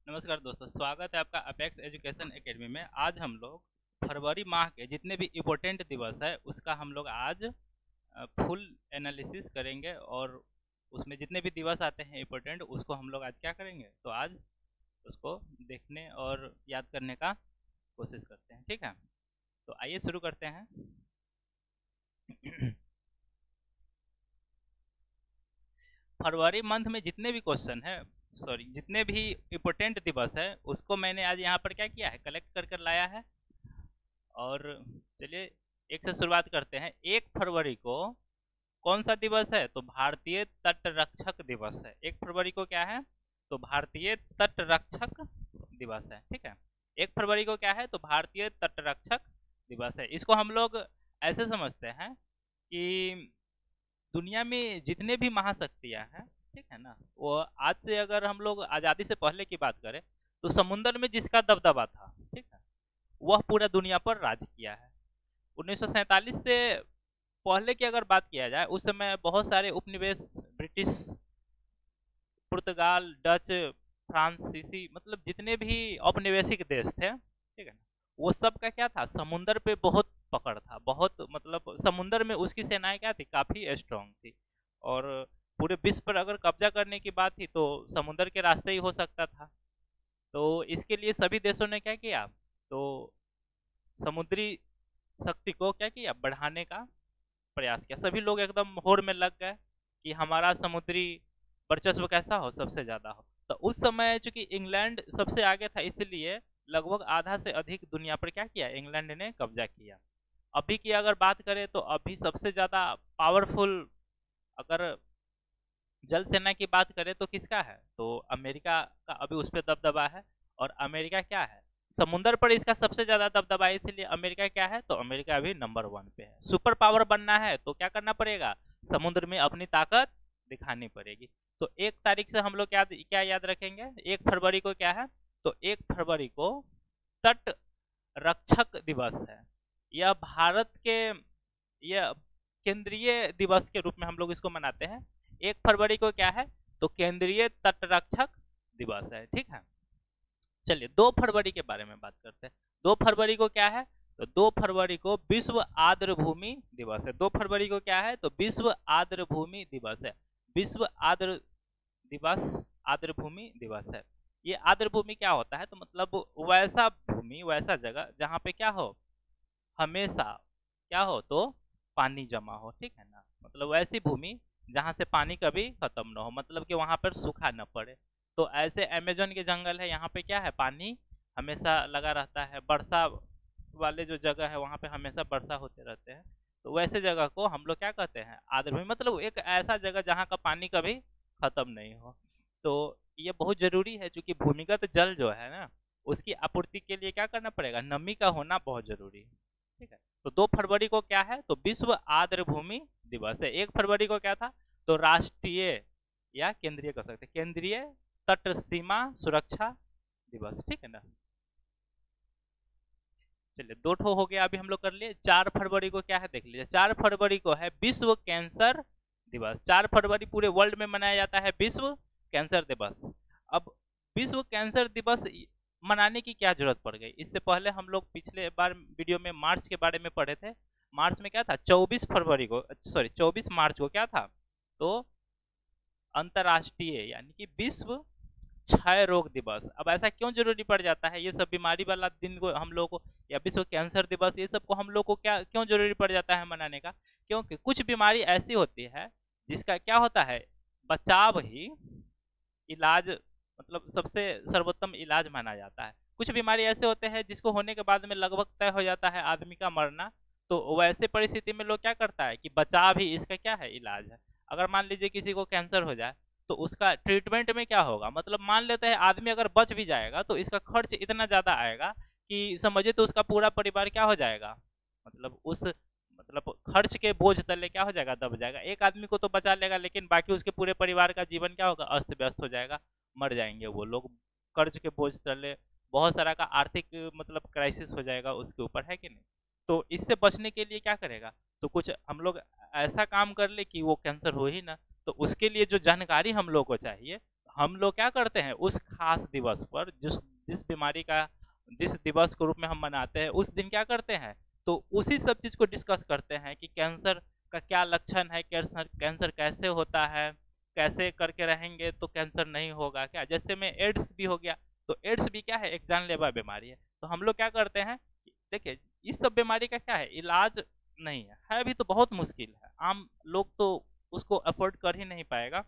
नमस्कार दोस्तों, स्वागत है आपका अपेक्स एजुकेशन एकेडमी में। आज हम लोग फरवरी माह के जितने भी इम्पोर्टेंट दिवस है उसका हम लोग आज फुल एनालिसिस करेंगे और उसमें जितने भी दिवस आते हैं इम्पोर्टेंट उसको हम लोग आज क्या करेंगे, तो आज उसको देखने और याद करने का कोशिश करते हैं। ठीक है, तो आइए शुरू करते हैं। फरवरी मंथ में जितने भी क्वेश्चन है, जितने भी इम्पोर्टेंट दिवस है उसको मैंने आज यहाँ पर क्या किया है, कलेक्ट कर कर लाया है। और चलिए एक से शुरुआत करते हैं। 1 फरवरी को कौन सा दिवस है, तो भारतीय तटरक्षक दिवस है। 1 फरवरी को क्या है, तो भारतीय तटरक्षक दिवस है। ठीक है, 1 फरवरी को क्या है, तो भारतीय तटरक्षक दिवस है। इसको हम लोग ऐसे समझते हैं कि दुनिया में जितने भी महाशक्तियां हैं, ठीक है ना, वो आज से अगर हम लोग आज़ादी से पहले की बात करें तो समुद्र में जिसका दबदबा था, ठीक है, वह पूरा दुनिया पर राज किया है। 1947 से पहले की अगर बात किया जाए, उस समय बहुत सारे उपनिवेश, ब्रिटिश, पुर्तगाल, डच, फ्रांसीसी, मतलब जितने भी औपनिवेशिक देश थे, ठीक है, वो सब का क्या था, समुद्र पे बहुत पकड़ था। बहुत मतलब समुद्र में उसकी सेनाएं क्या थी, काफ़ी स्ट्रांग थी। और पूरे विश्व पर अगर कब्जा करने की बात थी तो समुद्र के रास्ते ही हो सकता था। तो इसके लिए सभी देशों ने क्या किया, तो समुद्री शक्ति को क्या किया, बढ़ाने का प्रयास किया। सभी लोग एकदम होड़ में लग गए कि हमारा समुद्री वर्चस्व कैसा हो, सबसे ज़्यादा हो। तो उस समय चूंकि इंग्लैंड सबसे आगे था, इसलिए लगभग आधा से अधिक दुनिया पर क्या किया, इंग्लैंड ने कब्जा किया। अभी की अगर बात करें तो अभी सबसे ज़्यादा पावरफुल अगर जल सेना की बात करें तो किसका है, तो अमेरिका का अभी उस पर दबदबा है। और अमेरिका क्या है, समुद्र पर इसका सबसे ज़्यादा दबदबा है, इसलिए अमेरिका क्या है, तो अमेरिका अभी नंबर 1 पे है। सुपर पावर बनना है तो क्या करना पड़ेगा, समुद्र में अपनी ताकत दिखानी पड़ेगी। तो 1 तारीख से हम लोग क्या याद रखेंगे, 1 फरवरी को क्या है, तो 1 फरवरी को तट रक्षक दिवस है। यह भारत के, यह केंद्रीय दिवस के रूप में हम लोग इसको मनाते हैं। 1 फरवरी को क्या है, तो केंद्रीय तटरक्षक दिवस है। ठीक है, चलिए 2 फरवरी के बारे में बात करते हैं। 2 फरवरी को क्या है, तो 2 फरवरी को विश्व आर्द्र भूमि दिवस है। 2 फरवरी को क्या है, तो विश्व आर्द्र भूमि दिवस है। विश्व आर्द्र दिवस, आर्द्र भूमि दिवस है। ये आर्द्र भूमि क्या होता है, तो मतलब वैसा भूमि, वैसा जगह जहाँ पे क्या हो, हमेशा क्या हो, तो पानी जमा हो। ठीक है ना, मतलब वैसी भूमि जहाँ से पानी कभी खत्म ना हो, मतलब कि वहाँ पर सूखा न पड़े। तो ऐसे अमेजन के जंगल है, यहाँ पे क्या है, पानी हमेशा लगा रहता है। वर्षा वाले जो जगह है वहाँ पे हमेशा वर्षा होते रहते हैं। तो वैसे जगह को हम लोग क्या कहते हैं, आर्द्र भूमि, मतलब एक ऐसा जगह जहाँ का पानी कभी खत्म नहीं हो। तो ये बहुत जरूरी है, क्योंकि भूमिगत जल जो है ना, उसकी आपूर्ति के लिए क्या करना पड़ेगा, नमी का होना बहुत जरूरी है। ठीक है, तो 2 फरवरी को क्या है, तो विश्व आर्द्र भूमि दिवस है। 1 फरवरी को क्या था, तो राष्ट्रीय या केंद्रीय कह सकते हैं, केंद्रीय तट सीमा सुरक्षा दिवस। ठीक है ना, चलिए 2 ठो हो गया, अभी हम लोग कर लिए। 4 फरवरी को क्या है, देख लीजिए। 4 फरवरी को है विश्व कैंसर दिवस। 4 फरवरी पूरे वर्ल्ड में मनाया जाता है विश्व कैंसर दिवस। अब विश्व कैंसर दिवस मनाने की क्या जरूरत पड़ गई, इससे पहले हम लोग पिछले बार वीडियो में मार्च के बारे में पढ़े थे। मार्च में क्या था, 24 फरवरी को, सॉरी 24 मार्च को क्या था, तो अंतर्राष्ट्रीय यानी कि विश्व क्षय रोग दिवस। अब ऐसा क्यों जरूरी पड़ जाता है, ये सब बीमारी वाला दिन को हम लोग को, या विश्व कैंसर दिवस, ये सब को हम लोग को क्या क्यों जरूरी पड़ जाता है मनाने का, क्योंकि कुछ बीमारी ऐसी होती है जिसका क्या होता है, बचाव ही इलाज, मतलब सबसे सर्वोत्तम इलाज माना जाता है। कुछ बीमारी ऐसे होते हैं जिसको होने के बाद में लगभग तय हो जाता है आदमी का मरना। तो वैसे परिस्थिति में लोग क्या करता है कि बचाव ही इसका क्या है, इलाज है। अगर मान लीजिए किसी को कैंसर हो जाए तो उसका ट्रीटमेंट में क्या होगा, मतलब मान लेते हैं आदमी अगर बच भी जाएगा तो इसका खर्च इतना ज़्यादा आएगा कि समझिए तो उसका पूरा परिवार क्या हो जाएगा, मतलब उस, मतलब खर्च के बोझ तले क्या हो जाएगा, दब जाएगा। एक आदमी को तो बचा लेगा लेकिन बाकी उसके पूरे परिवार का जीवन क्या होगा, अस्त व्यस्त हो जाएगा, मर जाएंगे वो लोग कर्ज के बोझ तले। बहुत सारा का आर्थिक मतलब क्राइसिस हो जाएगा उसके ऊपर, है कि नहीं। तो इससे बचने के लिए क्या करेगा, तो कुछ हम लोग ऐसा काम कर ले कि वो कैंसर हो ही ना। तो उसके लिए जो जानकारी हम लोग को चाहिए, हम लोग क्या करते हैं उस खास दिवस पर, जिस जिस बीमारी का जिस दिवस के रूप में हम मनाते हैं, उस दिन क्या करते हैं, तो उसी सब चीज को डिस्कस करते हैं कि कैंसर का क्या लक्षण है, कैंसर कैंसर कैसे होता है, कैसे करके रहेंगे तो कैंसर नहीं होगा क्या। जैसे में एड्स भी हो गया, तो एड्स भी क्या है, एक जानलेवा बीमारी है। तो हम लोग क्या करते हैं, देखिए इस सब बीमारी का क्या है, इलाज नहीं है भी तो बहुत मुश्किल है, आम लोग तो उसको अफोर्ड कर ही नहीं पाएगा।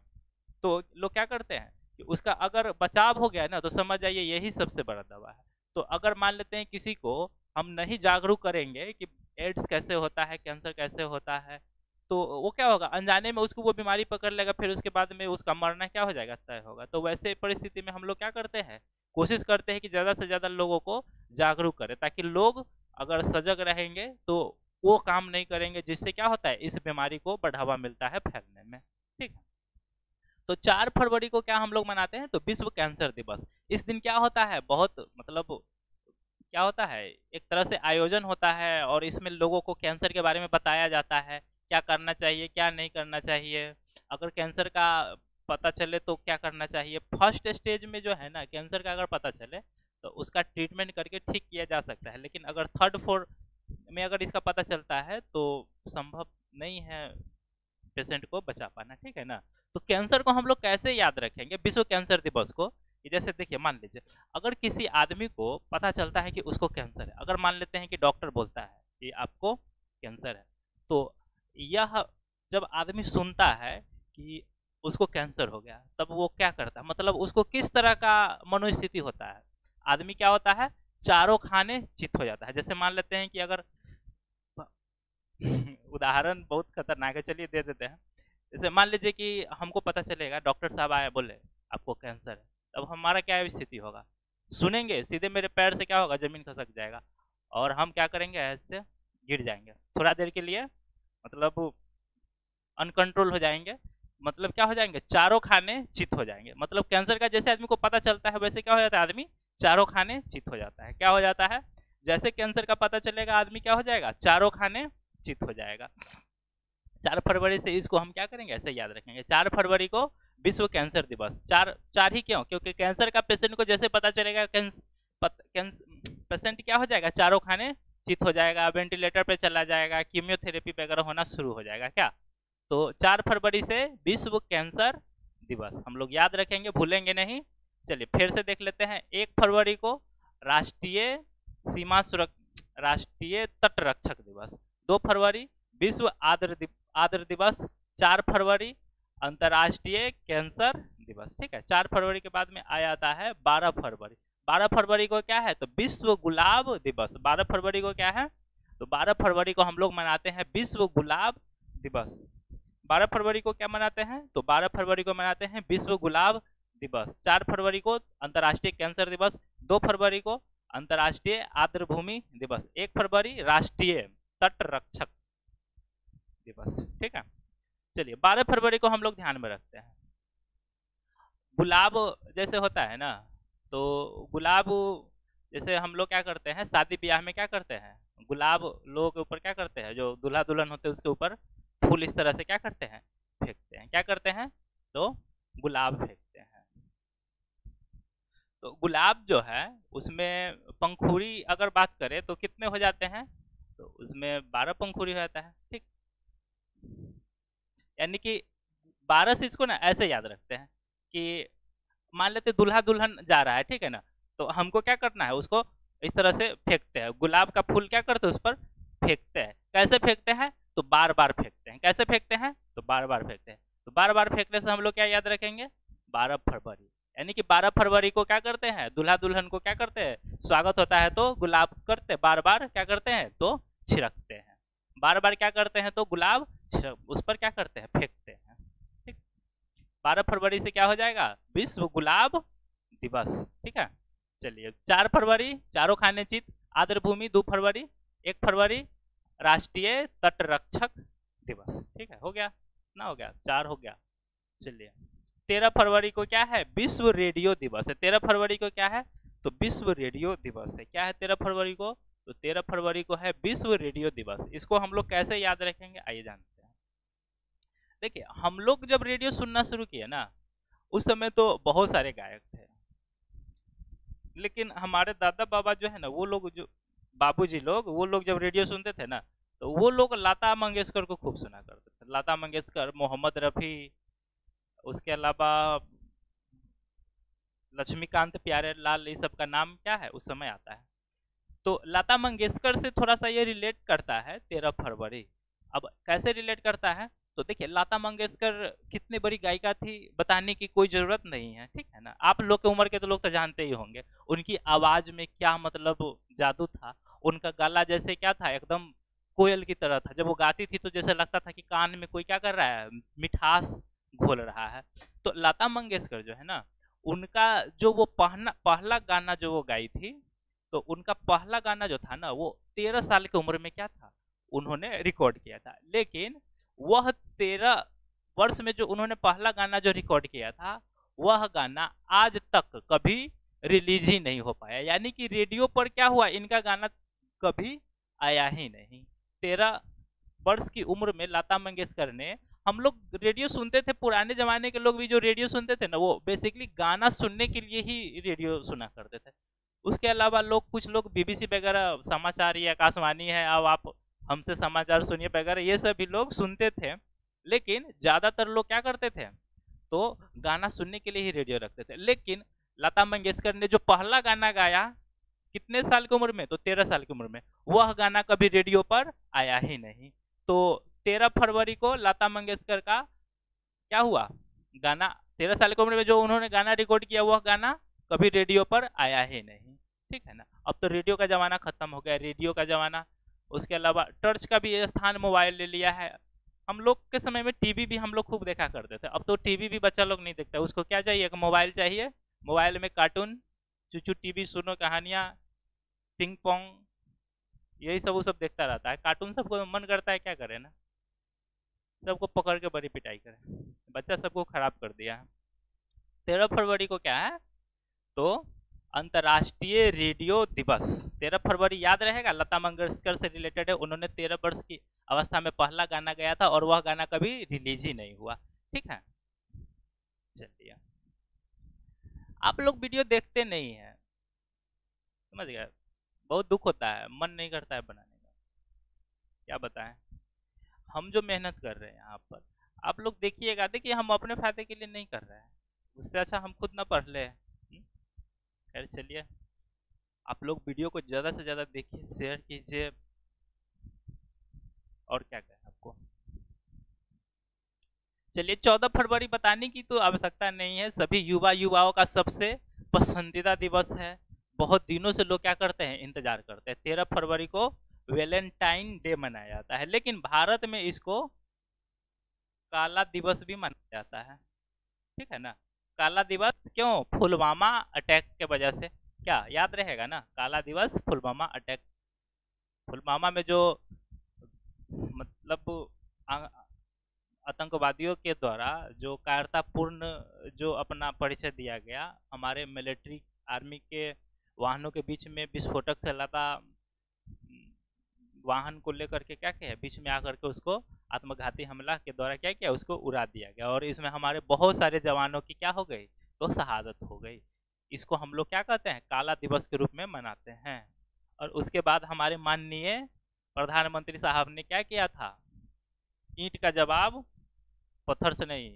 तो लोग क्या करते हैं कि उसका अगर बचाव हो गया ना, तो समझ जाइए यही सबसे बड़ा दवा है। तो अगर मान लेते हैं किसी को हम नहीं जागरूक करेंगे कि एड्स कैसे होता है, कैंसर कैसे होता है, तो वो क्या होगा, अनजाने में उसको वो बीमारी पकड़ लेगा, फिर उसके बाद में उसका मरना क्या हो जाएगा, तय होगा। तो वैसे परिस्थिति में हम लोग क्या करते हैं, कोशिश करते हैं कि ज़्यादा से ज़्यादा लोगों को जागरूक करें, ताकि लोग अगर सजग रहेंगे तो वो काम नहीं करेंगे, जिससे क्या होता है, इस बीमारी को बढ़ावा मिलता है फैलने में। ठीक है। तो 4 फरवरी को क्या हम लोग मनाते हैं, तो विश्व कैंसर दिवस। इस दिन क्या होता है, बहुत मतलब क्या होता है, एक तरह से आयोजन होता है और इसमें लोगों को कैंसर के बारे में बताया जाता है, क्या करना चाहिए क्या नहीं करना चाहिए, अगर कैंसर का पता चले तो क्या करना चाहिए। फर्स्ट स्टेज में जो है ना कैंसर का अगर पता चले तो उसका ट्रीटमेंट करके ठीक किया जा सकता है, लेकिन अगर थर्ड फोर्थ में अगर इसका पता चलता है तो संभव नहीं है पेशेंट को बचा पाना। ठीक है ना। तो कैंसर को हम लोग कैसे याद रखेंगे विश्व कैंसर दिवस को, कि जैसे देखिए मान लीजिए अगर किसी आदमी को पता चलता है कि उसको कैंसर है, अगर मान लेते हैं कि डॉक्टर बोलता है कि आपको कैंसर है, तो यह जब आदमी सुनता है कि उसको कैंसर हो गया, तब वो क्या करता है, मतलब उसको किस तरह का मनोस्थिति होता है, आदमी क्या होता है, चारों खाने चित हो जाता है। जैसे मान लेते हैं कि अगर उदाहरण बहुत खतरनाक है, चलिए दे देते हैं। जैसे मान लीजिए कि हमको पता चलेगा, डॉक्टर साहब आए बोले आपको कैंसर है, तब हमारा क्या स्थिति होगा, सुनेंगे सीधे मेरे पैर से क्या होगा, जमीन खसक जाएगा और हम क्या करेंगे, ऐसे गिर जाएंगे थोड़ा देर के लिए, मतलब अनकंट्रोल हो जाएंगे, मतलब क्या हो जाएंगे, चारों खाने चित हो जाएंगे। मतलब कैंसर का जैसे आदमी को पता चलता है वैसे क्या हो जाता है, आदमी चारों खाने चित हो जाता है। क्या हो जाता है, जैसे कैंसर का पता चलेगा आदमी क्या हो जाएगा, चारों खाने चित हो जाएगा। 4 फरवरी से इसको हम क्या करेंगे, ऐसे याद रखेंगे, 4 फरवरी को विश्व कैंसर दिवस। चार चार ही क्यों, क्योंकि कैंसर का पेशेंट को जैसे पता चलेगा पेशेंट क्या हो जाएगा, चारों खाने चित हो जाएगा, वेंटिलेटर पे चला जाएगा, कीमियोथेरेपी वगैरह होना शुरू हो जाएगा क्या। तो 4 फरवरी से विश्व कैंसर दिवस हम लोग याद रखेंगे, भूलेंगे नहीं। चलिए फिर से देख लेते हैं। 1 फरवरी को राष्ट्रीय सीमा सुरक्षा राष्ट्रीय तट रक्षक दिवस। 2 फरवरी विश्व आर्द्र दिवस। 4 फरवरी अंतर्राष्ट्रीय कैंसर दिवस। ठीक है। 4 फरवरी के बाद में आ जाता है 12 फरवरी। 12 फरवरी को क्या है, तो विश्व गुलाब दिवस। 12 फरवरी को क्या है, तो 12 फरवरी को हम लोग मनाते हैं विश्व गुलाब दिवस। 12 फरवरी को क्या मनाते हैं, तो 12 फरवरी को मनाते हैं विश्व गुलाब दिवस। 4 फरवरी को अंतर्राष्ट्रीय कैंसर दिवस। 2 फरवरी को अंतर्राष्ट्रीय आर्द्र भूमि दिवस। 1 फरवरी राष्ट्रीय तट रक्षक दिवस। ठीक है। चलिए 12 फरवरी को हम लोग ध्यान में रखते हैं। गुलाब जैसे होता है ना, तो गुलाब जैसे हम लोग क्या करते हैं, शादी ब्याह में क्या करते हैं, गुलाब लोगों के ऊपर क्या करते हैं, जो दूल्हा दुल्हन होते हैं उसके ऊपर फूल इस तरह से क्या करते हैं, फेंकते हैं। क्या करते हैं, तो गुलाब फेंकते हैं। तो गुलाब जो है उसमें पंखुड़ी अगर बात करें तो कितने हो जाते हैं, तो उसमें 12 पंखुड़ी हो जाता है। ठीक, यानी कि 12 से इसको ना ऐसे याद रखते हैं कि मान लेते दूल्हा दुल्हन जा रहा है, ठीक है ना, तो हमको क्या करना है, उसको इस तरह से फेंकते हैं, गुलाब का फूल क्या करते हैं, उस पर फेंकते हैं। कैसे फेंकते हैं, तो बार बार फेंकते हैं। कैसे फेंकते हैं, तो बार बार फेंकते हैं। तो बार बार फेंकने से हम लोग क्या याद रखेंगे, 12 फरवरी। यानी कि 12 फरवरी को क्या करते हैं, दूल्हा दुल्हन को क्या करते हैं, स्वागत होता है तो गुलाब करते, बार बार क्या करते हैं, तो छिड़कते हैं। बार बार क्या करते हैं, तो गुलाब उस पर क्या करते हैं, फेंकते हैं। ठीक, 12 फरवरी से क्या हो जाएगा, विश्व गुलाब दिवस। ठीक है। चलिए 4 फरवरी चारों खाने चित आर्द्र भूमि। 2 फरवरी 1 फरवरी राष्ट्रीय तट रक्षक दिवस। ठीक है, हो गया ना, हो गया 4 हो गया। चलिए 13 फरवरी को क्या है, विश्व रेडियो दिवस है। 13 फरवरी को क्या है, तो विश्व रेडियो दिवस है। क्या है 13 फरवरी को, तो 13 फरवरी को है विश्व रेडियो दिवस। इसको हम लोग कैसे याद रखेंगे, आइए जानते हैं। देखिए हम लोग जब रेडियो सुनना शुरू किए ना, उस समय तो बहुत सारे गायक थे, लेकिन हमारे दादा बाबा जो है ना, वो लोग जो बाबूजी लोग, वो लोग जब रेडियो सुनते थे ना, तो वो लोग लता मंगेशकर को खूब सुना करते थे। लता मंगेशकर, मोहम्मद रफ़ी, उसके अलावा लक्ष्मीकांत प्यारे लाल, ये सब का नाम क्या है उस समय आता है। तो लता मंगेशकर से थोड़ा सा ये रिलेट करता है 13 फरवरी। अब कैसे रिलेट करता है, तो देखिए लता मंगेशकर कितनी बड़ी गायिका थी बताने की कोई जरूरत नहीं है, ठीक है ना। आप लोग के उम्र के तो लोग तो जानते ही होंगे उनकी आवाज में क्या मतलब जादू था। उनका गला जैसे क्या था, एकदम कोयल की तरह था। जब वो गाती थी तो जैसे लगता था कि कान में कोई क्या कर रहा है, मिठास घोल रहा है। तो लता मंगेशकर जो है ना, उनका जो वो पहला पहला गाना जो वो गाई थी, तो उनका पहला गाना जो था ना, वो 13 साल की उम्र में क्या था, उन्होंने रिकॉर्ड किया था। लेकिन वह 13 वर्ष में जो उन्होंने पहला गाना जो रिकॉर्ड किया था, वह गाना आज तक कभी रिलीज ही नहीं हो पाया। यानी कि रेडियो पर क्या हुआ, इनका गाना कभी आया ही नहीं। 13 वर्ष की उम्र में लता मंगेशकर ने, हम लोग रेडियो सुनते थे, पुराने जमाने के लोग भी जो रेडियो सुनते थे ना, वो बेसिकली गाना सुनने के लिए ही रेडियो सुना करते थे। उसके अलावा लोग, कुछ लोग बीबीसी वगैरह, समाचार, ये आकाशवाणी है, अब आप हमसे समाचार सुनिए वगैरह, ये सभी लोग सुनते थे। लेकिन ज्यादातर लोग क्या करते थे, तो गाना सुनने के लिए ही रेडियो रखते थे। लेकिन लता मंगेशकर ने जो पहला गाना गाया, कितने साल की उम्र में, तो 13 साल की उम्र में, वह गाना कभी रेडियो पर आया ही नहीं। तो 13 फरवरी को लता मंगेशकर का क्या हुआ, गाना 13 साल की उम्र में जो उन्होंने गाना रिकॉर्ड किया, वह गाना कभी रेडियो पर आया ही नहीं, ठीक है ना। अब तो रेडियो का जमाना खत्म हो गया, रेडियो का जमाना। उसके अलावा टर्च का भी स्थान मोबाइल ले लिया है। हम लोग के समय में टीवी भी हम लोग खूब देखा करते थे, अब तो टीवी भी बच्चा लोग नहीं देखता। उसको क्या चाहिए, मोबाइल चाहिए। मोबाइल में कार्टून, चूचू टीवी, सुनो कहानियाँ, पिंग पोंग, यही सब वो सब देखता रहता है। कार्टून सबको मन करता है क्या करे ना, सबको पकड़ के बड़ी पिटाई करे, बच्चा सबको खराब कर दिया है। 13 फरवरी को क्या है, तो अंतर्राष्ट्रीय रेडियो दिवस। 13 फरवरी याद रहेगा, लता मंगेशकर से रिलेटेड है। उन्होंने 13 वर्ष की अवस्था में पहला गाना गाया था और वह गाना कभी रिलीज ही नहीं हुआ, ठीक है। चलिए, आप लोग वीडियो देखते नहीं है, समझ गए। बहुत दुख होता है, मन नहीं करता है बनाने का, क्या बताएं। हम जो मेहनत कर रहे हैं यहाँ पर, आप लोग देखिएगा, देखिए हम अपने फायदे के लिए नहीं कर रहे हैं, उससे अच्छा हम खुद ना पढ़ ले। खैर चलिए, आप लोग वीडियो को ज़्यादा से ज़्यादा देखिए, शेयर कीजिए, और क्या कहें आपको। चलिए, 14 फरवरी बताने की तो आवश्यकता नहीं है, सभी युवाओं का सबसे पसंदीदा दिवस है। बहुत दिनों से लोग क्या करते हैं, इंतजार करते हैं। 13 फरवरी को वैलेंटाइन डे मनाया जाता है, लेकिन भारत में इसको काला दिवस भी मनाया जाता है, ठीक है ना। काला दिवस क्यों, पुलवामा अटैक के वजह से। क्या याद रहेगा ना, काला दिवस पुलवामा अटैक। पुलवामा में जो मतलब आतंकवादियों के द्वारा जो कायरतापूर्ण जो अपना परिचय दिया गया, हमारे मिलिट्री आर्मी के वाहनों के बीच में विस्फोटक से लदा वाहन को लेकर के क्या किया, बीच में आकर के उसको आत्मघाती हमला के द्वारा क्या किया, उसको उड़ा दिया गया। और इसमें हमारे बहुत सारे जवानों की क्या हो गई, तो शहादत हो गई। इसको हम लोग क्या कहते हैं, काला दिवस के रूप में मनाते हैं। और उसके बाद हमारे माननीय प्रधानमंत्री साहब ने क्या किया था, ईंट का जवाब पत्थर से नहीं,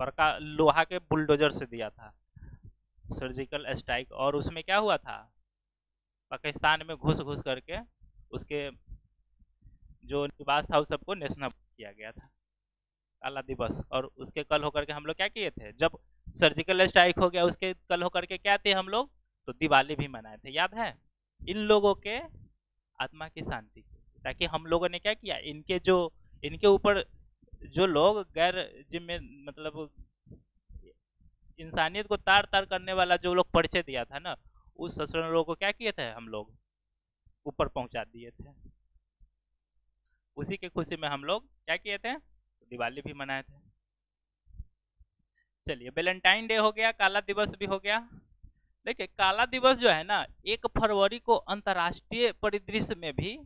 बड़का लोहा के बुलडोजर से दिया था, सर्जिकल स्ट्राइक। और उसमें क्या हुआ था, पाकिस्तान में घुस करके उसके जो निवास था उस सबको नेशनल किया गया था, काला दिवस। और उसके कल होकर के हम लोग क्या किए थे, जब सर्जिकल स्ट्राइक हो गया उसके कल होकर के क्या थे हम लोग, तो दिवाली भी मनाए थे, याद है। इन लोगों के आत्मा की शांति, ताकि हम लोगों ने क्या किया, इनके ऊपर जो लोग गैर जिम्मे मतलब इंसानियत को तार तार करने वाला जो लोग परिचय दिया था ना, उस ससुर लोगों को क्या किए थे हम लोग, ऊपर पहुंचा दिए थे। उसी के खुशी में हम लोग क्या किए थे, दिवाली भी मनाए थे। चलिए, वैलेंटाइन डे हो गया, काला दिवस भी हो गया। देखिए, काला दिवस जो है ना, 1 फरवरी को अंतर्राष्ट्रीय परिदृश्य में भी,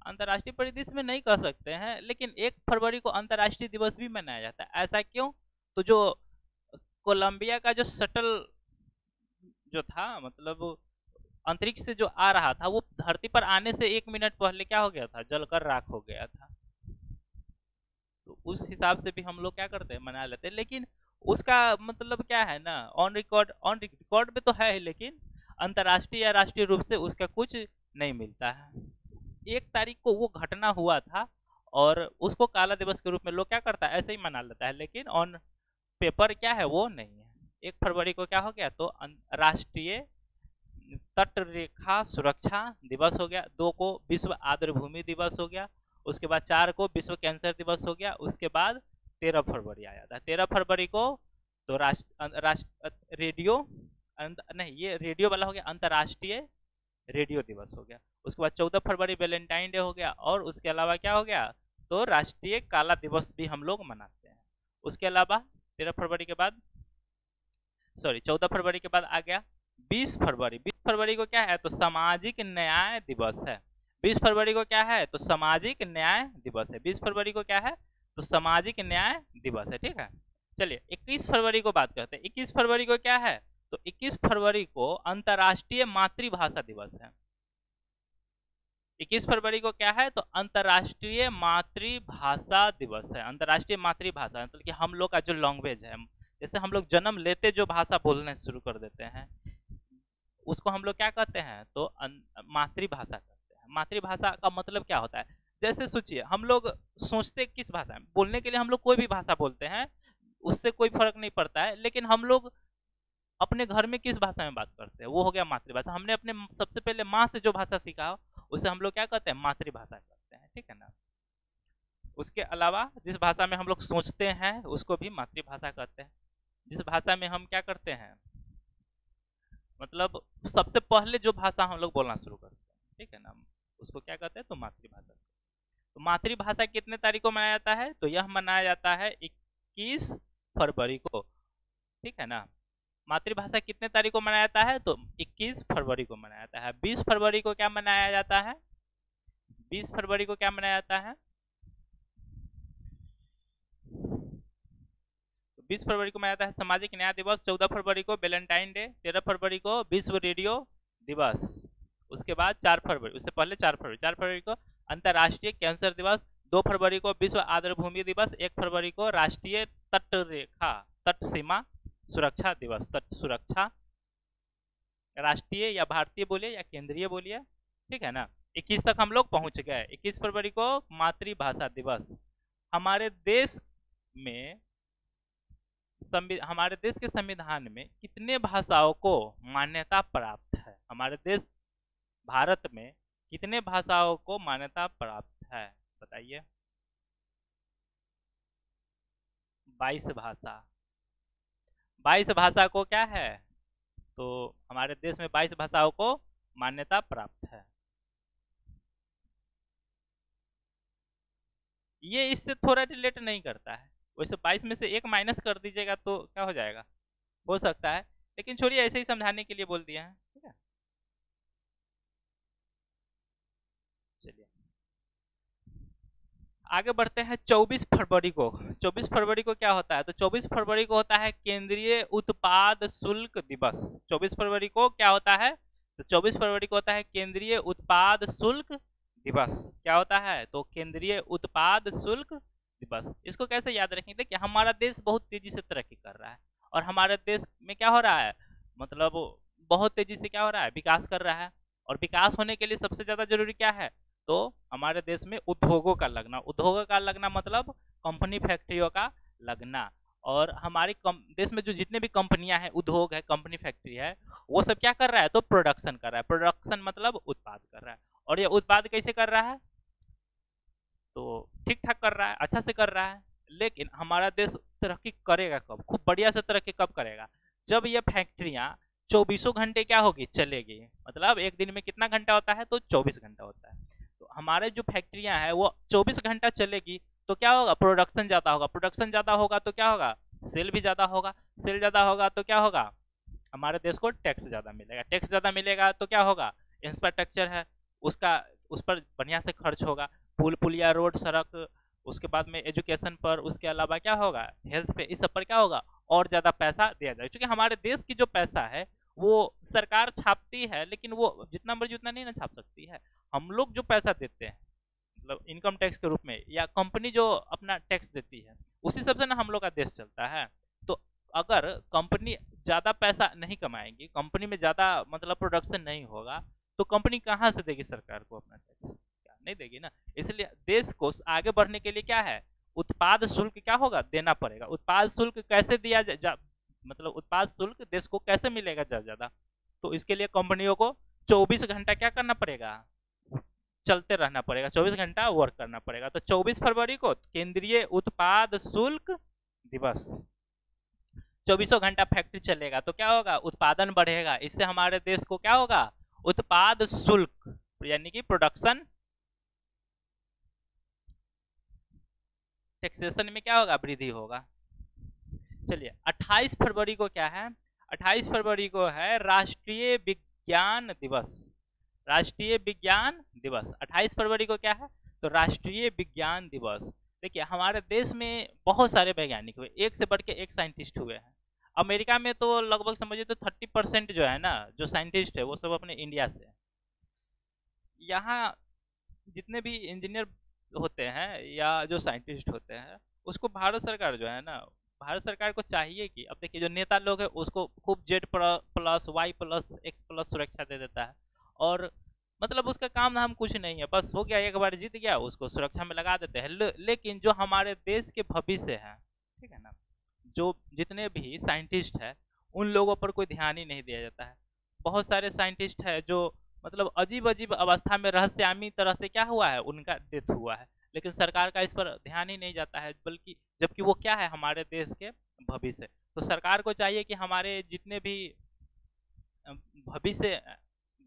अंतर्राष्ट्रीय परिदृश्य में नहीं कह सकते हैं, लेकिन 1 फरवरी को अंतर्राष्ट्रीय दिवस भी मनाया जाता है। ऐसा क्यों, तो जो कोलंबिया का जो शटल जो था, मतलब अंतरिक्ष से जो आ रहा था, वो धरती पर आने से 1 मिनट पहले क्या हो गया था, जलकर राख हो गया था। तो उस हिसाब से भी हम लोग क्या करते हैं, मना लेते हैं। लेकिन उसका मतलब क्या है ना, ऑन रिकॉर्ड में तो है ही, लेकिन अंतर्राष्ट्रीय या राष्ट्रीय रूप से उसका कुछ नहीं मिलता है। 1 तारीख को वो घटना हुआ था और उसको काला दिवस के रूप में लोग क्या करता है, ऐसे ही मना लेता है, लेकिन ऑन पेपर क्या है, वो नहीं है। 1 फरवरी को क्या हो गया, तो राष्ट्रीय तट रेखा सुरक्षा दिवस हो गया। 2 को विश्व आर्द्रभूमि दिवस हो गया। उसके बाद 4 को विश्व कैंसर दिवस हो गया। उसके बाद 13 फरवरी आया था। 13 फरवरी को तो रेडियो नहीं, ये रेडियो वाला हो गया, अंतर्राष्ट्रीय रेडियो दिवस हो गया। उसके बाद 14 फरवरी वैलेंटाइन डे हो गया। और उसके अलावा क्या हो गया, तो राष्ट्रीय काला दिवस भी हम लोग मनाते हैं। उसके अलावा 13 फरवरी के बाद, सॉरी 14 फरवरी के बाद आ गया 20 फरवरी। 20 फरवरी को क्या है, तो सामाजिक न्याय दिवस है। 20 फरवरी को क्या है, तो सामाजिक न्याय दिवस है। 20 फरवरी को क्या है, तो सामाजिक न्याय दिवस है। ठीक है, चलिए 21 फरवरी को बात करते हैं। 21 फरवरी को क्या है, तो 21 फरवरी को अंतर्राष्ट्रीय मातृभाषा दिवस है। 21 फरवरी को क्या है, तो अंतर्राष्ट्रीय मातृभाषा दिवस है। अंतर्राष्ट्रीय मातृभाषा मतलब कि हम लोग का जो लैंग्वेज है, जैसे हम लोग जन्म लेते जो भाषा बोलने शुरू कर देते हैं, उसको हम लोग क्या कहते हैं, तो मातृभाषा कहते हैं। मातृभाषा का मतलब क्या होता है, जैसे सोचिए हम लोग सोचते किस भाषा में, बोलने के लिए हम लोग कोई भी भाषा बोलते हैं, उससे कोई फर्क नहीं पड़ता है, लेकिन हम लोग अपने घर में किस भाषा में बात करते हैं, वो हो गया मातृभाषा। हमने अपने सबसे पहले माँ से जो भाषा सीखा हो, उसे हम लोग क्या कहते हैं, मातृभाषा कहते हैं। ठीक है ना। उसके अलावा जिस भाषा में हम लोग सोचते हैं, उसको भी मातृभाषा कहते हैं। जिस भाषा में हम क्या करते हैं, मतलब सबसे पहले जो भाषा हम लोग बोलना शुरू करते हैं, ठीक है ना, उसको क्या कहते हैं, तो मातृभाषा। तो मातृभाषा कितने तारीख को मनाया जाता है, तो यह मनाया जाता है 21 फरवरी को। ठीक है ना। मातृभाषा कितने तारीख को मनाया जाता है, तो 21 फरवरी को मनाया जाता है। 20 फरवरी को क्या मनाया जाता है, 20 फरवरी को क्या मनाया जाता है, 20 फरवरी को मनाया जाता है सामाजिक न्याय दिवस। 14 फरवरी को वैलेंटाइन डे। 13 फरवरी को विश्व रेडियो दिवस। उसके बाद 4 फरवरी, उससे पहले 4 फरवरी को अंतर्राष्ट्रीय कैंसर दिवस। 2 फरवरी को विश्व आर्द्रभूमि दिवस। 1 फरवरी को राष्ट्रीय तट रेखा तट सीमा सुरक्षा दिवस। तट सुरक्षा राष्ट्रीय या भारतीय बोलिए या केंद्रीय बोलिए, ठीक है ना। 21 तक हम लोग पहुंच गए। 21 फरवरी को मातृभाषा दिवस। हमारे देश में हमारे देश के संविधान में कितने भाषाओं को मान्यता प्राप्त है, हमारे देश भारत में कितने भाषाओं को मान्यता प्राप्त है, बताइए। 22 भाषा। 22 भाषा को क्या है, तो हमारे देश में 22 भाषाओं को मान्यता प्राप्त है। ये इससे थोड़ा रिलेट नहीं करता है, वैसे 22 में से 1 माइनस कर दीजिएगा तो क्या हो जाएगा, हो सकता है, लेकिन छोड़िए, ऐसे ही समझाने के लिए बोल दिया है। ठीक है, चलिए आगे बढ़ते हैं। 24 फरवरी को, 24 फरवरी को क्या होता है, तो 24 फरवरी को होता है केंद्रीय उत्पाद शुल्क दिवस। 24 फरवरी को क्या होता है, तो 24 फरवरी को होता है केंद्रीय उत्पाद शुल्क दिवस। क्या होता है, तो केंद्रीय उत्पाद शुल्क दिवस। इसको कैसे याद रखेंगे, देखिए हमारा देश बहुत तेजी से तरक्की कर रहा है, और हमारे देश में क्या हो रहा है, मतलब बहुत तेजी से क्या हो रहा है, विकास कर रहा है। और विकास होने के लिए सबसे ज्यादा जरूरी क्या है, तो हमारे देश में उद्योगों का लगना। उद्योगों का लगना मतलब कंपनी फैक्ट्रियों का लगना। और हमारे देश में जो जितने भी कंपनियां हैं, उद्योग है, कंपनी फैक्ट्री है, वो सब क्या कर रहा है, तो प्रोडक्शन कर रहा है। प्रोडक्शन मतलब उत्पाद कर रहा है। और ये उत्पाद कैसे कर रहा है, तो ठीक ठाक कर रहा है, अच्छा से कर रहा है। लेकिन हमारा देश तरक्की करेगा कब, खूब बढ़िया से तरक्की कब करेगा, जब ये फैक्ट्रियां 24 घंटे क्या होगी, चलेगी। मतलब एक दिन में कितना घंटा होता है, तो 24 घंटा होता है। तो हमारे जो फैक्ट्रियां हैं वो 24 घंटा चलेगी, तो क्या होगा, प्रोडक्शन ज़्यादा होगा। प्रोडक्शन ज़्यादा होगा तो क्या होगा, सेल भी ज़्यादा होगा। सेल ज़्यादा होगा तो क्या होगा, हमारे देश को टैक्स ज़्यादा मिलेगा। टैक्स ज़्यादा मिलेगा तो क्या होगा, इंफ्रास्ट्रक्चर है उसका, उस पर बढ़िया से खर्च होगा। पुल पुलिया, रोड, सड़क, उसके बाद में एजुकेशन पर, उसके अलावा क्या होगा, हेल्थ पे, इस सब पर क्या होगा, और ज़्यादा पैसा दिया जाएगा। क्योंकि हमारे देश की जो पैसा है वो सरकार छापती है, लेकिन वो जितना मर्जी उतना नहीं ना छाप सकती है। हम लोग जो पैसा देते हैं मतलब इनकम टैक्स के रूप में, या कंपनी जो अपना टैक्स देती है, उसी सबसे ना हम लोग का देश चलता है। तो अगर कंपनी ज़्यादा पैसा नहीं कमाएगी, कंपनी में ज़्यादा मतलब प्रोडक्शन नहीं होगा, तो कंपनी कहाँ से देगी सरकार को अपना टैक्स? क्या नहीं देगी ना। इसलिए देश को आगे बढ़ने के लिए क्या है, उत्पाद शुल्क क्या होगा, देना पड़ेगा। उत्पाद शुल्क कैसे दिया मतलब उत्पाद शुल्क देश को कैसे मिलेगा ज़्यादा ज़्यादा, तो इसके लिए कंपनियों को 24 घंटा क्या करना पड़ेगा, चलते रहना पड़ेगा, 24 घंटा वर्क करना पड़ेगा। तो 24 फरवरी को केंद्रीय उत्पाद शुल्क दिवस, 24 घंटा फैक्ट्री चलेगा तो क्या होगा, उत्पादन बढ़ेगा। इससे हमारे देश को क्या होगा, उत्पाद शुल्क यानी कि प्रोडक्शन टैक्सेशन में क्या होगा, वृद्धि होगा। चलिए 28 फरवरी को क्या है, 28 फरवरी को है राष्ट्रीय विज्ञान दिवस। राष्ट्रीय विज्ञान दिवस 28 फरवरी को क्या है, तो राष्ट्रीय विज्ञान दिवस। देखिए हमारे देश में बहुत सारे वैज्ञानिक हुए, एक से बढ़ के एक साइंटिस्ट हुए हैं। अमेरिका में तो लगभग समझिए तो 30% जो है ना, जो साइंटिस्ट है वो सब अपने इंडिया से है। यहाँ जितने भी इंजीनियर होते हैं या जो साइंटिस्ट होते हैं, उसको भारत सरकार जो है ना, भारत सरकार को चाहिए कि, अब देखिए जो नेता लोग है उसको खूब Z+ Y+X+ सुरक्षा दे देता है, और मतलब उसका काम धाम कुछ नहीं है, बस हो गया एक बार जीत गया उसको सुरक्षा में लगा देते हैं। लेकिन जो हमारे देश के भविष्य है, ठीक है ना, जो जितने भी साइंटिस्ट है उन लोगों पर कोई ध्यान ही नहीं दिया जाता है। बहुत सारे साइंटिस्ट है जो मतलब अजीब अजीब अवस्था में रहस्यामी तरह से क्या हुआ है, उनका डेथ हुआ है, लेकिन सरकार का इस पर ध्यान ही नहीं जाता है, बल्कि जबकि वो क्या है, हमारे देश के भविष्य। तो सरकार को चाहिए कि हमारे जितने भी भविष्य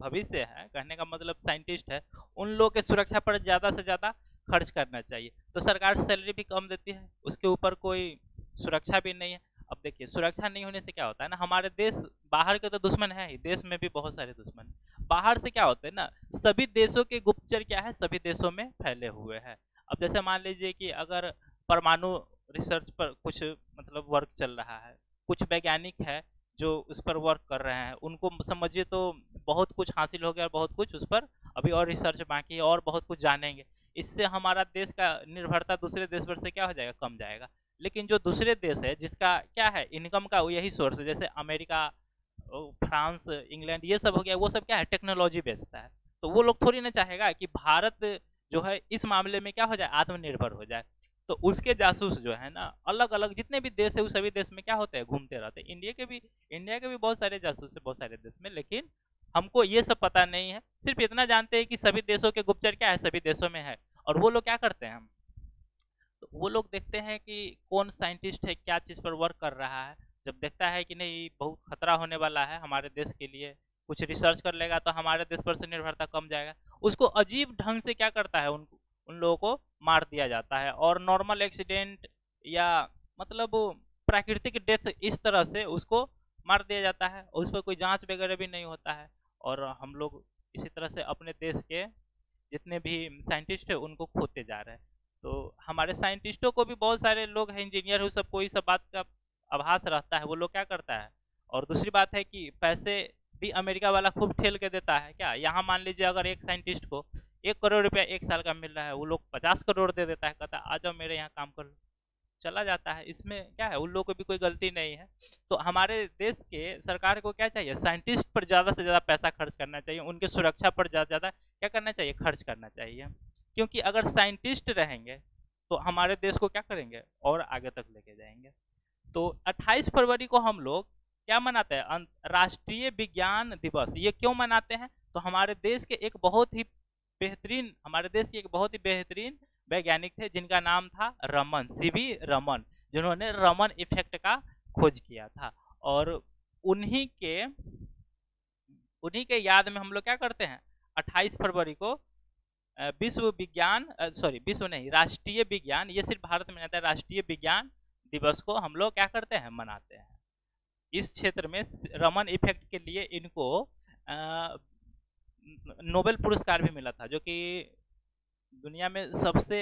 भविष्य है, कहने का मतलब साइंटिस्ट है, उन लोगों के सुरक्षा पर ज़्यादा से ज़्यादा खर्च करना चाहिए। तो सरकार सैलरी भी कम देती है, उसके ऊपर कोई सुरक्षा भी नहीं है। अब देखिए सुरक्षा नहीं होने से क्या होता है ना, हमारे देश बाहर के तो दुश्मन है ही, देश में भी बहुत सारे दुश्मन। बाहर से क्या होता है ना, सभी देशों के गुप्तचर क्या है, सभी देशों में फैले हुए हैं। अब जैसे मान लीजिए कि अगर परमाणु रिसर्च पर कुछ मतलब वर्क चल रहा है, कुछ वैज्ञानिक है जो उस पर वर्क कर रहे हैं, उनको समझिए तो बहुत कुछ हासिल हो गया और बहुत कुछ उस पर अभी और रिसर्च बाकी है, और बहुत कुछ जानेंगे। इससे हमारा देश का निर्भरता दूसरे देश पर से क्या हो जाएगा, कम जाएगा। लेकिन जो दूसरे देश है जिसका क्या है इनकम का यही सोर्स है, जैसे अमेरिका, फ्रांस, इंग्लैंड, ये सब हो गया, वो सब क्या है, टेक्नोलॉजी बेचता है। तो वो लोग थोड़ी ना चाहेगा कि भारत जो है इस मामले में क्या हो जाए, आत्मनिर्भर हो जाए। तो उसके जासूस जो है ना, अलग अलग जितने भी देश है उस सभी देश में क्या होते हैं, घूमते रहते हैं। इंडिया के भी बहुत सारे जासूस है बहुत सारे देश में, लेकिन हमको ये सब पता नहीं है। सिर्फ इतना जानते हैं कि सभी देशों के गुप्तचर क्या है, सभी देशों में है। और वो लोग क्या करते हैं, तो वो लोग देखते हैं कि कौन साइंटिस्ट है, क्या चीज़ पर वर्क कर रहा है। जब देखता है कि नहीं बहुत खतरा होने वाला है हमारे देश के लिए, कुछ रिसर्च कर लेगा तो हमारे देश पर से निर्भरता कम जाएगा, उसको अजीब ढंग से क्या करता है, उन लोगों को मार दिया जाता है। और नॉर्मल एक्सीडेंट या मतलब प्राकृतिक डेथ इस तरह से उसको मार दिया जाता है, और उस पर कोई जांच वगैरह भी नहीं होता है। और हम लोग इसी तरह से अपने देश के जितने भी साइंटिस्ट है उनको खोते जा रहे हैं। तो हमारे साइंटिस्टों को भी बहुत सारे लोग हैं इंजीनियर है, सबको इस सब बात का आभास रहता है, वो लोग क्या करता है। और दूसरी बात है कि पैसे भी अमेरिका वाला खूब ठेल के देता है। क्या यहाँ मान लीजिए अगर एक साइंटिस्ट को 1 करोड़ रुपया 1 साल का मिल रहा है, वो लोग 50 करोड़ दे देता है, कहता है आ जाओ मेरे यहाँ काम कर लो, चला जाता है। इसमें क्या है, उन लोगों को भी कोई गलती नहीं है। तो हमारे देश के सरकार को क्या चाहिए, साइंटिस्ट पर ज़्यादा से ज़्यादा पैसा खर्च करना चाहिए, उनके सुरक्षा पर ज़्यादा ज़्यादा क्या करना चाहिए, खर्च करना चाहिए। क्योंकि अगर साइंटिस्ट रहेंगे तो हमारे देश को क्या करेंगे, और आगे तक लेके जाएंगे। तो 28 फरवरी को हम लोग क्या मनाते हैं, राष्ट्रीय विज्ञान दिवस। ये क्यों मनाते हैं, तो हमारे देश के एक बहुत ही बेहतरीन वैज्ञानिक थे जिनका नाम था रमन, सीवी रमन, जिन्होंने रमन इफेक्ट का खोज किया था। और उन्हीं के याद में हम लोग क्या करते हैं, 28 फरवरी को राष्ट्रीय विज्ञान, ये सिर्फ भारत में आता है, राष्ट्रीय विज्ञान दिवस को हम लोग क्या करते हैं, मनाते हैं। इस क्षेत्र में रमन इफेक्ट के लिए इनको नोबेल पुरस्कार भी मिला था, जो कि दुनिया में सबसे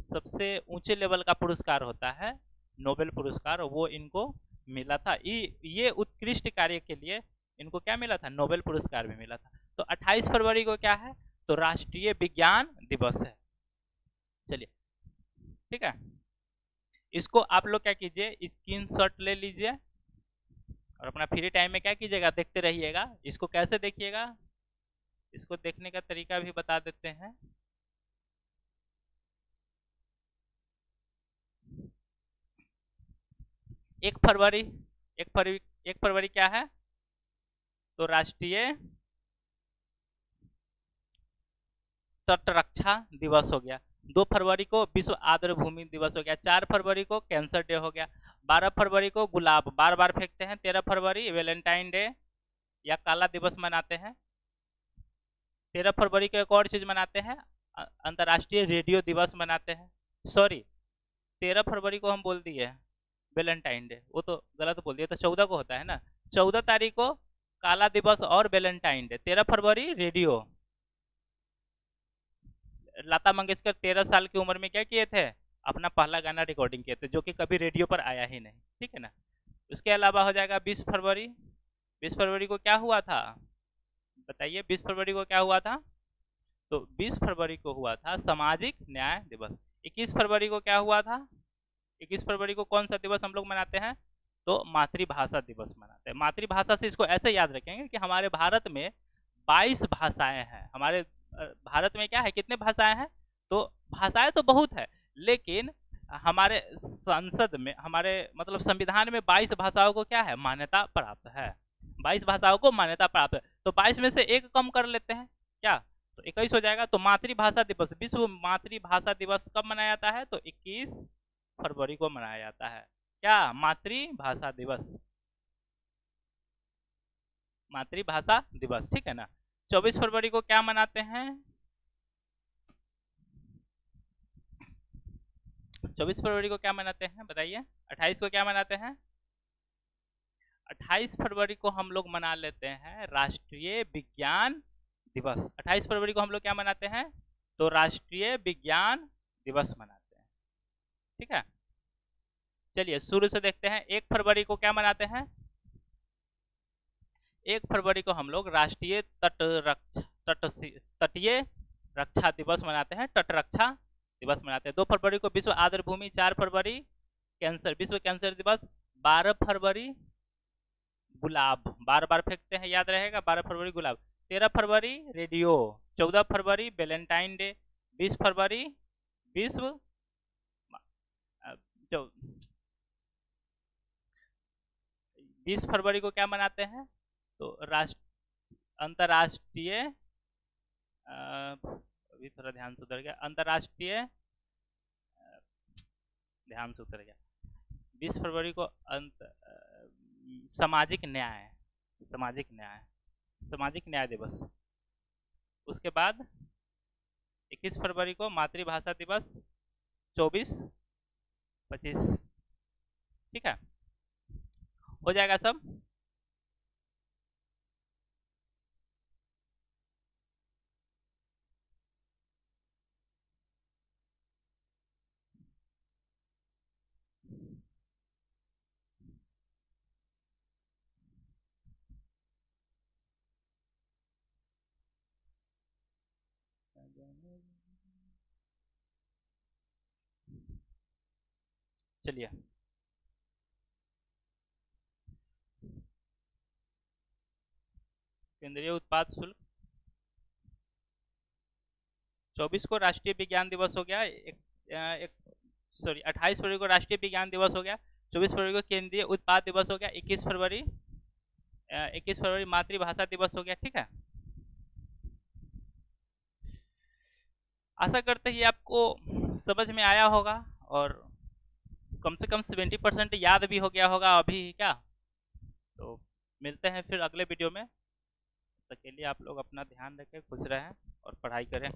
सबसे ऊंचे लेवल का पुरस्कार होता है नोबेल पुरस्कार, वो इनको मिला था। ये उत्कृष्ट कार्य के लिए इनको क्या मिला था? नोबेल पुरस्कार भी मिला था। तो 28 फरवरी को क्या है? तो राष्ट्रीय विज्ञान दिवस है। चलिए ठीक है, इसको आप लोग क्या कीजिए, स्क्रीनशॉट ले लीजिए और अपना फ्री टाइम में क्या कीजिएगा, देखते रहिएगा। इसको कैसे देखिएगा, इसको देखने का तरीका भी बता देते हैं। एक फरवरी एक फरवरी क्या है? तो राष्ट्रीय तटरक्षा दिवस हो गया। 2 फरवरी को विश्व आर्द्र भूमि दिवस हो गया। 4 फरवरी को कैंसर डे हो गया। 12 फरवरी को गुलाब बार बार फेंकते हैं। 13 फरवरी वैलेंटाइन डे या काला दिवस मनाते हैं। 13 फरवरी को एक और चीज मनाते हैं, अंतर्राष्ट्रीय रेडियो दिवस मनाते हैं। सॉरी, 13 फरवरी को हम बोल दिए वैलेंटाइन डे, वो तो गलत बोल दिया, तो 14 को होता है ना। 14 तारीख को काला दिवस और वैलेंटाइन डे। 13 फरवरी रेडियो। लता मंगेशकर 13 साल की उम्र में क्या किए थे? अपना पहला गाना रिकॉर्डिंग किए थे, जो कि कभी रेडियो पर आया ही नहीं। ठीक है ना। उसके अलावा हो जाएगा 20 फरवरी। 20 फरवरी को क्या हुआ था बताइए? 20 फरवरी को क्या हुआ था? तो 20 फरवरी को हुआ था सामाजिक न्याय दिवस। 21 फरवरी को क्या हुआ था? 21 फरवरी को कौन सा दिवस हम लोग मनाते हैं? तो मातृभाषा दिवस मनाते हैं। मातृभाषा से इसको ऐसे याद रखेंगे कि हमारे भारत में 22 भाषाएं हैं। हमारे भारत में क्या है, कितने भाषाएं हैं? तो भाषाएं तो बहुत है, लेकिन हमारे संसद में, हमारे मतलब संविधान में 22 भाषाओं को क्या है, मान्यता प्राप्त है। 22 भाषाओं को मान्यता प्राप्त है। तो 22 में से एक कम कर लेते हैं क्या, तो 21 हो जाएगा। तो मातृभाषा दिवस, विश्व मातृभाषा दिवस कब मनाया जाता है? तो 21 फरवरी को मनाया जाता है। क्या? मातृभाषा दिवस, मातृभाषा दिवस। ठीक है ना। 24 फरवरी को क्या मनाते हैं? 24 फरवरी को क्या मनाते हैं बताइए? 28 को क्या मनाते हैं? 28 फरवरी को हम लोग मना लेते हैं राष्ट्रीय विज्ञान दिवस। 28 फरवरी को हम लोग क्या मनाते हैं? तो राष्ट्रीय विज्ञान दिवस मनाते हैं। ठीक है, चलिए शुरू से देखते हैं। 1 फरवरी को क्या मनाते हैं? 1 फरवरी को हम लोग राष्ट्रीय तटीय रक्षा दिवस मनाते हैं, तटरक्षा दिवस मनाते हैं। 2 फरवरी को विश्व आर्द्र भूमि। 4 फरवरी कैंसर, विश्व कैंसर दिवस। 12 फरवरी गुलाब, बार बार फेंकते हैं, याद रहेगा, 12 फरवरी गुलाब। 13 फरवरी रेडियो। 14 फरवरी वैलेंटाइन डे। 20 फरवरी विश्व 20 फरवरी को क्या मनाते हैं? तो अंतर्राष्ट्रीय, अभी थोड़ा ध्यान से उतर गया, अंतर्राष्ट्रीय, ध्यान से उतर गया। 20 फरवरी को सामाजिक न्याय, सामाजिक न्याय, सामाजिक न्याय दिवस। उसके बाद 21 फरवरी को मातृभाषा दिवस। 24, 25। ठीक है, हो जाएगा सब। चलिए, केंद्रीय उत्पाद शुल्क। 24 को राष्ट्रीय विज्ञान दिवस हो गया। सॉरी 28 फरवरी को राष्ट्रीय विज्ञान दिवस हो गया। 24 फरवरी को केंद्रीय उत्पाद दिवस हो गया। 21 फरवरी मातृभाषा दिवस हो गया। ठीक है, आशा करते हैं आपको समझ में आया होगा और कम से कम 70% याद भी हो गया होगा अभी। क्या, तो मिलते हैं फिर अगले वीडियो में। तब तक के लिए आप लोग अपना ध्यान रखें, खुश रहें और पढ़ाई करें।